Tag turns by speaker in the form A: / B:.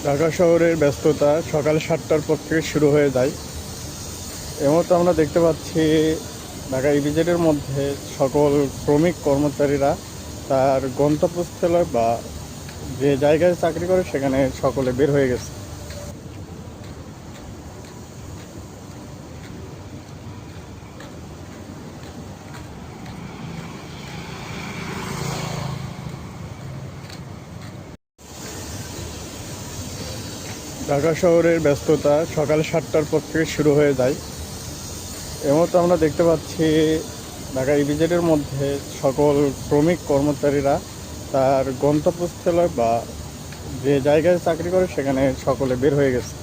A: ঢাকা শহরের ব্যস্ততা সকাল 7টার পর থেকে শুরু হয়ে যায়। এই মুহূর্তে আমরা দেখতে পাচ্ছি ঢাকা ইপিজেডের মধ্যে সকল শ্রমিক কর্মচারীরা তার গন্তব্যস্থলে বা যে জায়গায় চাকরি করে সেখানে সকলে বের হয়ে গেছে। ঢাকা শহরের ব্যস্ততা সকাল 7টার পর থেকে শুরু হয়ে যায়। এই মুহূর্তে আমরা দেখতে পাচ্ছি ঢাকা ইপিজেডের মধ্যে সকল শ্রমিক কর্মচারীরা তার গন্তব্যস্থলে বা যে জায়গায় চাকরি করে সেখানে সকলে বের হয়ে গেছে।